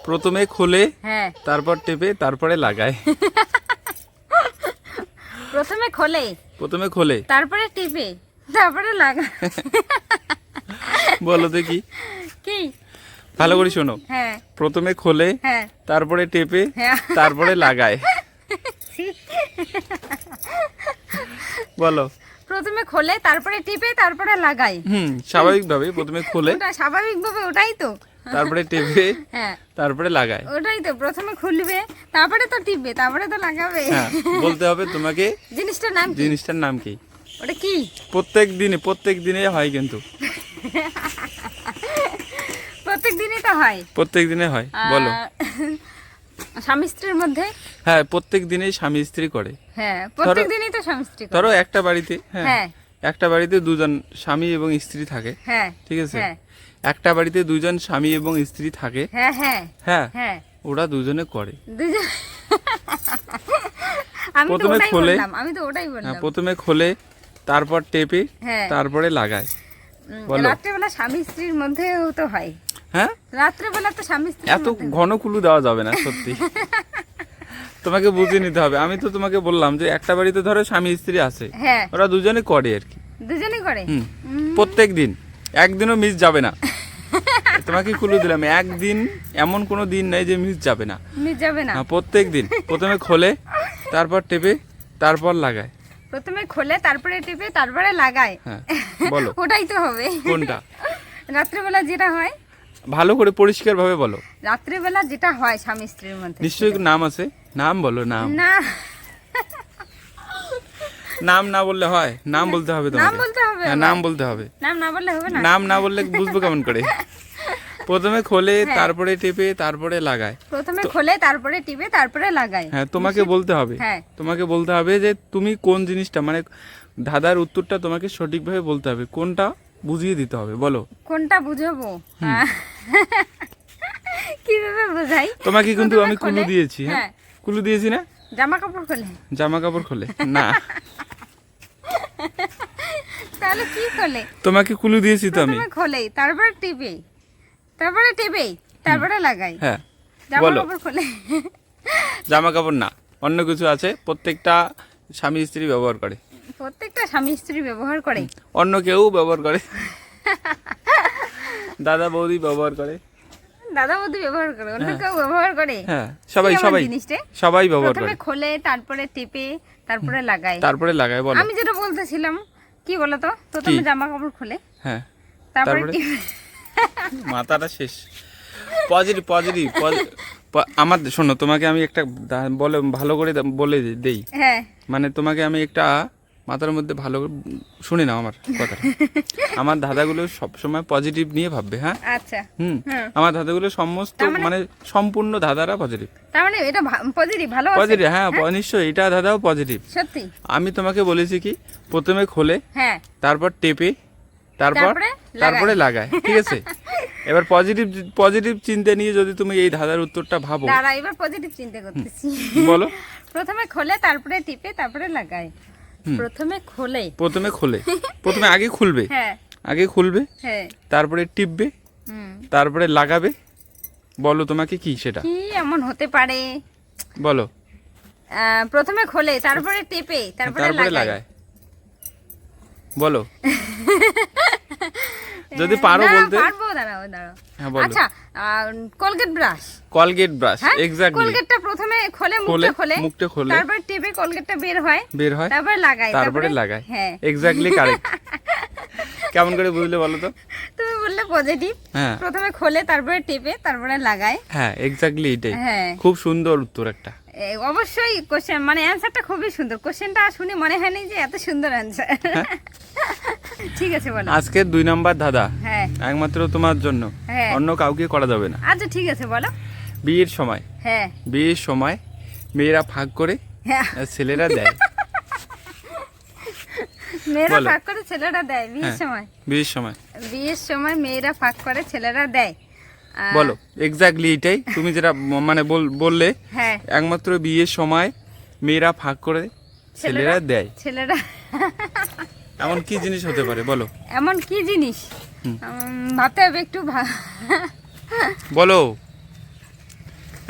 প্রথমে খোলে, হ্যাঁ তারপর টেপে, তারপরে লাগায়। প্রথমে খোলে, প্রথমে খোলে, তারপরে টিপে, তারপরে লাগায়। বলো দেখি, কি? ভালো করে শোনো। হ্যাঁ প্রথমে খোলে, হ্যাঁ তারপরে টেপে, হ্যাঁ। তারপরে লাগায়। বলো। প্রথমে খোলে, তারপরে টিপে, তারপরে লাগাই। স্বাভাবিকভাবে প্রথমে খোলে, ওটা স্বাভাবিকভাবে ওটাই তো। তারপরে টেপে, হ্যাঁ তারপরে লাগায়। ওটাই তো, প্রথমে খুলবে, তারপরে তো টিপবে, তারপরে তো লাগাবে। হ্যাঁ, বলতে হবে তোমাকে জিনিসটার নাম কি? জিনিসটার নাম কি। ওটা কি? প্রত্যেক দিনে হয় কিন্তু। প্রত্যেক দিনই তো হয়। প্রত্যেক দিনে হয়, বলো। স্বামী স্ত্রীর মধ্যে। হ্যাঁ, প্রত্যেক দিনেই স্বামী স্ত্রী করে। হ্যাঁ, প্রত্যেক দিনই তো স্বামী স্ত্রী করে। ধরো একটা বাড়িতে, হ্যাঁ হ্যাঁ, একটা বাড়িতে দুজন স্বামী এবং স্ত্রী থাকে। হ্যাঁ ঠিক আছে। হ্যাঁ একটা বাড়িতে দুজন স্বামী এবং স্ত্রী থাকে। হ্যাঁ হ্যাঁ হ্যাঁ, হ্যাঁ ওরা দুজনে করে। দুজন। আমি তো প্রথমে ওটাই খোলে, বললাম, আমি তো ওটাই হ্যাঁ, বললাম। প্রথমে খোলে, তারপর টেপে, হ্যাঁ। তারপরে লাগায়। বলো। রাত্রেবেলা স্বামী স্ত্রীর মধ্যেও তো হয়। হ্যাঁ, রাত্রেবেলা তো স্বামী স্ত্রীর এত মধ্যে। ঘন কুলু দেওয়া যাবে না, সত্যি। তোমাকে বুঝিয়ে নিতে হবে। আমি তো তোমাকে বললাম যে একটা বাড়িতে ধরো স্বামী স্ত্রী আছে, হ্যাঁ ওরা দুজনে করে আর কি। দুজনেই করে। প্রত্যেক দিন, একদিনও মিস যাবে না। তোমাকে কুলু দিলাম, একদিন এমন কোনো দিন নাই যে মিস যাবে না। মিস যাবে না। প্রত্যেক দিন প্রথমে খোলে, তারপর টেপে, তারপর লাগায়। প্রথমে খোলে, তারপরে টিপে, তারপরে লাগায়। হ্যাঁ, বলো। ওটাই তো হবে। কোনটা? রাত্রেবেলা যেটা হয়। ভালো করে পরিষ্কার ভাবে বলো। রাত্রেবেলা যেটা হয় স্বামী স্ত্রীর মধ্যে। নিশ্চয়ই নাম আছে, নাম বলো। নাম না, নাম না বললে হয়? নাম বলতে হবে নাম তোমাকে। বলতে হবে। হ্যাঁ, নাম বলতে হবে। নাম না বললে হবে না। নাম না বললে বুঝবো কেমন করে? প্রথমে খোলে, তারপরে টেপে, তারপরে লাগায়। প্রথমে খোলে, তারপরে টিপে, তারপরে লাগায়। হ্যাঁ, তোমাকে বলতে হবে। হ্যাঁ। তোমাকে বলতে হবে যে তুমি কোন জিনিসটা, মানে ধাঁধার উত্তরটা তোমাকে সঠিকভাবে বলতে হবে, কোনটা বুঝিয়ে দিতে হবে। বলো। কোনটা বুঝাবো? কিভাবে বোঝাই? তোমাকে কিন্তু প্রথমে আমি কুলু খোলে। দিয়েছি। হ্যাঁ, হ্যাঁ। কুলু দিয়েছি না? জামা কাপড় খোলে। জামা কাপড় খোলে না। তাহলে কি খোলে? তোমাকে কুলু দিয়েছি তো আমি। প্রথমে খোলে, তারপরে টিপে, তারপরে টিপে, তারপরে লাগাই। হ্যাঁ, জামা বলো। কাপড় খোলে। জামা কাপড় না, অন্য কিছু আছে। প্রত্যেকটা স্বামী স্ত্রী ব্যবহার করে। প্রত্যেকটা স্বামী স্ত্রী ব্যবহার করে। অন্য কেউ ব্যবহার করে। দাদা বৌদি ব্যবহার করে। দাদা বৌদি ব্যবহার করে, অন্য কেউ ব্যবহার করে। হ্যাঁ, সবাই কি এমন সবাই জিনিসটা? সবাই ব্যবহার করে। প্রথমে খোলে, তারপরে টিপে, তারপরে লাগায়। তারপরে লাগায়। বলো। আমি যেটা বলতেছিলাম, কি বলতো? প্রথমে জামা কাপড় খোলে, হ্যাঁ, তারপরে তারপরে? টিপে। মাথাটা শেষ। Positive positive. আমার শোনো, তোমাকে আমি একটা বলে ভালো করে বলে দেই। হ্যাঁ মানে তোমাকে আমি একটা মাথার মধ্যে ভালো করে শুনে নাও আমার কথা। আমার ধাঁধাগুলো সবসময় পজিটিভ নিয়ে ভাববে। হ্যাঁ, আচ্ছা। আমার ধাঁধাগুলো সমস্ত তার মানে- মানে সম্পূর্ণ ধাঁধারা পজিটিভ। তার মানে এটা পজিটিভ, ভালো আছে। পজিটিভ, হ্যাঁ, নিশ্চয়ই এটা ধাঁধাও পজিটিভ। সত্যি? আমি তোমাকে বলেছি কি, প্রথমে খোলে, হ্যাঁ, তারপর টেপে, তারপর তারপরে লাগায়। ঠিক আছে। এবার পজিটিভ চিন্তা নিয়ে যদি তুমি এই ধাঁধার উত্তরটা ভাবো। দাঁড়া, এবার পজিটিভ চিন্তা করতেছি। বলো। প্রথমে খোলে, তারপরে টিপে, তারপরে লাগায়। প্রথমে খোলে। প্রথমে আগে খুলবে। হ্যাঁ আগে খুলবে, হ্যাঁ। তারপরে টিপবে, হুম। তারপরে লাগাবে। বলো তোমাকে কি সেটা। কি এমন হতে পারে? বলো। প্রথমে খোলে, তারপরে টিপে, তারপরে লাগায়। লাগায়। বলো। যদি পারো না, বলতে। পারবো, দাঁড়াও দাঁড়াও। হ্যাঁ, বলো। আচ্ছা, কোলগেট ব্রাশ। কলগেট ব্রাশ, হ্যাঁ, এক্স্যাক্টলি। কোলগেটটা প্রথমে খোলে, মুখটা খোলে, তারপর টিপে কোলগেটটা বের হয়, তারপরে লাগায়, তারপরে লাগায়। হ্যাঁ, এক্স্যাক্টলি কারেক্ট। কেমন করে বুঝলে বলো তো? তুমি বললে পজিটিভ। হ্যাঁ, প্রথমে খোলে, তারপরে টিপে, তারপরে লাগায়। হ্যাঁ, এক্স্যাক্টলি এটাই। হ্যাঁ, খুব সুন্দর উত্তর একটা। অবশ্যই কোশ্চেন, মানে অ্যানসারটা খুবই সুন্দর। কোশ্চেনটা শুনে মনে হয়নি যে এত সুন্দর অ্যানসার। ঠিক আছে, বলো। আজকের 2 নাম্বার ধাঁধা হ্যাঁ একমাত্র তোমার জন্য, হ্যাঁ। অন্য কাউকে করা যাবে না। আচ্ছা ঠিক আছে, বলো। বিয়ের সময় হ্যাঁ মেয়েরা ভাগ করে, হ্যাঁ। আর ছেলেরা দেয়। মেয়েরা বলো। ভাগ করে, ছেলেরা দেয় বিয়ের হ্যাঁ, সময়। বিয়ের সময় মেয়েরা ভাগ করে, ছেলেরা দেয়। বলো। এক্স্যাক্টলি এটাই তুমি যেটা মানে বললে। হ্যাঁ, একমাত্র বিয়ের সময় মেয়েরা ভাগ করে, ছেলেরা দেয়। ছেলেরা। এমন কি জিনিস হতে পারে? বলো। এমন কি জিনিস? ভাবতে হবে একটু। বলো।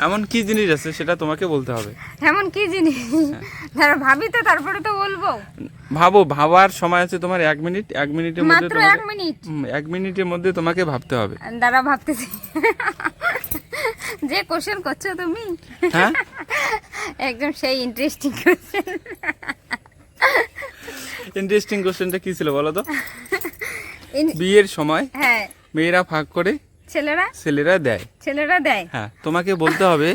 এমন কি জিনিস আছে সেটা তোমাকে বলতে হবে। এমন কি জিনিস? দাঁড়া ভাবি তো, তারপরে তো বলবো। ভাবো, ভাবার সময় আছে তোমার 1 মিনিট। 1 মিনিটের মধ্যে মাত্র তোমাকে 1 মিনিট। 1 মিনিটের মধ্যে তোমাকে ভাবতে হবে। দাঁড়া ভাবতেছি। যে কোশ্চেন করছো তুমি, হ্যাঁ একদম সেই ইন্টারেস্টিং কোশ্চেন। ইন্টারেস্টিং কোশ্চেনটা কি ছিল বলো তো? বিয়ের সময় হ্যাঁ, মেয়েরা ভাগ করে ছেলেরা দেয়। ছেলেরা দেয়। হ্যাঁ, তোমাকে বলতে হবে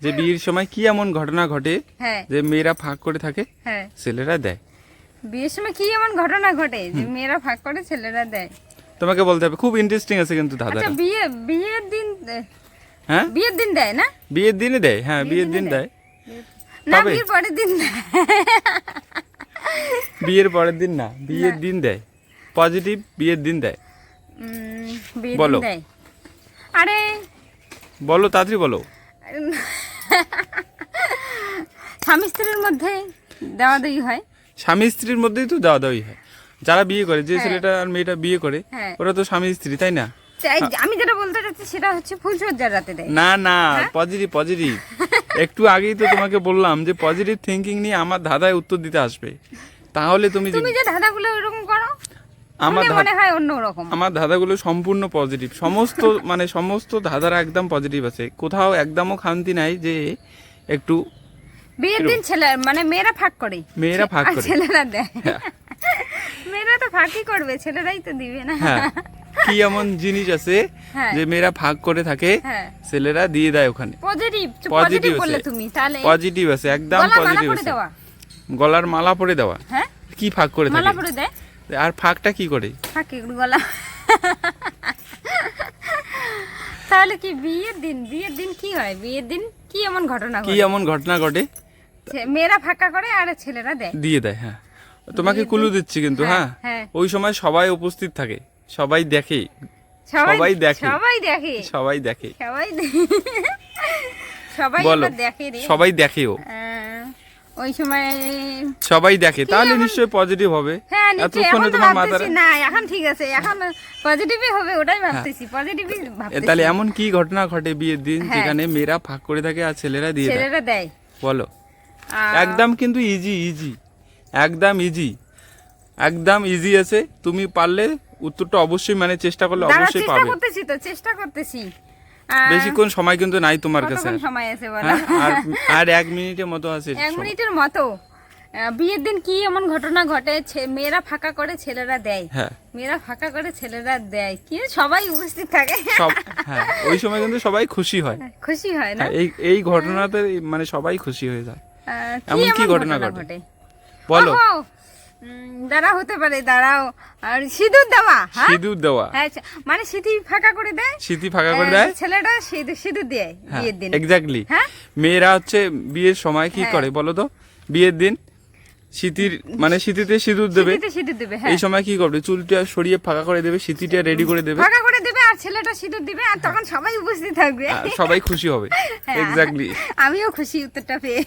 যে বিয়ের সময় কি এমন ঘটনা ঘটে হ্যাঁ যে মেয়েরা ভাগ করে থাকে, হ্যাঁ, ছেলেরা দেয়। বিয়ের সময় কি এমন ঘটনা ঘটে যে মেয়েরা ভাগ করে ছেলেরা দেয়? তোমাকে বলতে হবে। খুব ইন্টারেস্টিং আছে কিন্তু আচ্ছা, দাদারা। বিয়ের দিন, হ্যাঁ বিয়ের দিন দেয় না? বিয়ের দিনে দেয়। হ্যাঁ, বিয়ের দিন দেয়। না, তবে বিয়ের পরের দিন দেয়। বিয়ের পরের দিন না, বিয়ের দিন দেয়। পজিটিভ, বিয়ের দিন দেয়। বিয়ের বলো। দিন দেয়। আরে বলো, তাড়াতাড়ি বলো। স্বামী স্ত্রীর মধ্যে দেওয়া দেওয়ি হয়। স্বামী স্ত্রীর মধ্যেই তো দেওয়া দেওয়াই হয়। যারা বিয়ে করে, যে হ্যাঁ। ছেলেটা আর মেয়েটা বিয়ে করে, হ্যাঁ। ওরা তো স্বামী স্ত্রী, তাই না? আমি যেটা বলতে চাচ্ছি সেটা হচ্ছে ফুলসজ্জার রাতে দেয়। না না, পজিটিভ পজিটিভ। একটু আগেই তো তোমাকে বললাম যে পজিটিভ থিঙ্কিং নিয়ে আমার দাদায় উত্তর দিতে আসবে। তাহলে তুমি তুমি যে ধাঁধাগুলো ওরকম করো, আমার শুনে মনে হয় অন্য রকম। আমার ধাঁধাগুলো সম্পূর্ণ পজিটিভ। সমস্ত মানে সমস্ত ধাঁধারা একদম পজিটিভ আছে। কোথাও একদমও খামতি নাই যে একটু বিয়ের দিন ছেলে মানে মেয়েরা ভাগ করে, মেয়েরা ভাগ আর করে। ছেলেরা দেয়। হ্যাঁ। মেয়েরা তো ভাগই করবে, ছেলেরাই তো দিবে না। হ্যাঁ, কি এমন জিনিস আছে হ্যাঁ। যে মেয়েরা ভাগ করে থাকে, হ্যাঁ, ছেলেরা দিয়ে দেয় ওখানে। পজিটিভ Positive পজিটিভ আছে। বললে তুমি তাহলে পজিটিভ আছে, একদম গলা মালা পজিটিভ পরে আছে। দেওয়া। গলার মালা পরে দেওয়া। হ্যাঁ, কি ভাগ করে মালা থাকে? পরে দেয়। আর ফাঁকটা কি করে? থাকে গলা। তাহলে কি বিয়ের দিন কি হয়? বিয়ের দিন কি এমন ঘটনা কি ঘটে? এমন ঘটনা ঘটে? মেয়েরা ফাঁকা করে আর ছেলেরা দেয়। দিয়ে দেয়। হ্যাঁ, তোমাকে বিয়ের কুলু দিন- দিচ্ছি কিন্তু। হ্যাঁ, হ্যাঁ, হ্যাঁ। ওই সময় সবাই উপস্থিত থাকে, সবাই দেখে, সবাই দেখে। সবাই দেখে। সবাই দেখে। সবাই সবাই বলো। এবার দেখে রে। সবাই দেখেও। ওই সময় সবাই দেখে, কি তাহলে এমন- নিশ্চয়ই পজিটিভ হবে। হ্যাঁ, নিশ্চয়ই। এখন এতক্ষণে তো তোমার ভাবতেছি মাথার না, এখন ঠিক আছে, এখন পজিটিভই হবে, ওটাই ভাবতেছি, পজিটিভই ভাবতেছি। তাহলে এমন কি ঘটনা ঘটে বিয়ের দিন হ্যাঁ। যেখানে মেয়েরা ভাগ করে থাকে আর ছেলেরা দিয়ে দেয়? ছেলেরা দেয়। বলো। আর একদম কিন্তু ইজি ইজি, একদম ইজি, একদম ইজি আছে। তুমি পারলে উত্তরটা অবশ্যই, মানে চেষ্টা করলে দাঁড়া, অবশ্যই চেষ্টা পাবে। করতেছি তো, চেষ্টা করতেছি। বেশিক্ষণ সময় কিন্তু নাই তোমার কাছে। কতক্ষণ সময় আছে বলো? হ্যাঁ, আর 1 মিনিটের মতো আছে 1 সময়। মিনিটের মতো। বিয়ের দিন কি এমন ঘটনা ঘটে মেয়েরা ফাঁকা করে ছেলেরা দেয়? হ্যাঁ, মেয়েরা ফাঁকা করে ছেলেরা দেয়, কি সবাই উপস্থিত থাকে। সব। হ্যাঁ, ওই সময় কিন্তু সবাই খুশি হয়। খুশি হয় না? হ্যাঁ, এই ঘটনাতে মানে সবাই খুশি হয়ে যায়। কি এমন কি এমন ঘটনা ঘটনা ঘটে? ঘটে? বলো। ওহো, দাঁড়া, হতে পারে, দাঁড়াও। আর সিঁদুর দেওয়া। হ্যাঁ, সিঁদুর দেওয়া। হ্যাঁ, মানে সিঁথি ফাঁকা করে দেয়, স্মৃতি ফাঁকা করে দেয়। ছেলেটা সিঁদুর দেয় হ্যাঁ, বিয়ের দিন। এক্স্যাক্টলি। হ্যাঁ, মেয়েরা হচ্ছে বিয়ের সময় কি হ্যাঁ। করে বলো তো? বিয়ের দিন স্মৃতির মানে স্মৃতিতে সিঁদুর দেবে। সিঁদুর দেবে। হ্যাঁ, এই সময় কি করবে? চুলটা সরিয়ে ফাঁকা করে দেবে, স্মৃতিটা রেডি করে দেবে, ফাঁকা করে দেবে আর ছেলেটা সিঁদুর দিবে, আর তখন সবাই উপস্থিত থাকবে। আর সবাই খুশি হবে। হ্যাঁ, এক্স্যাক্টলি। আমিও খুশি উত্তরটা পেয়ে।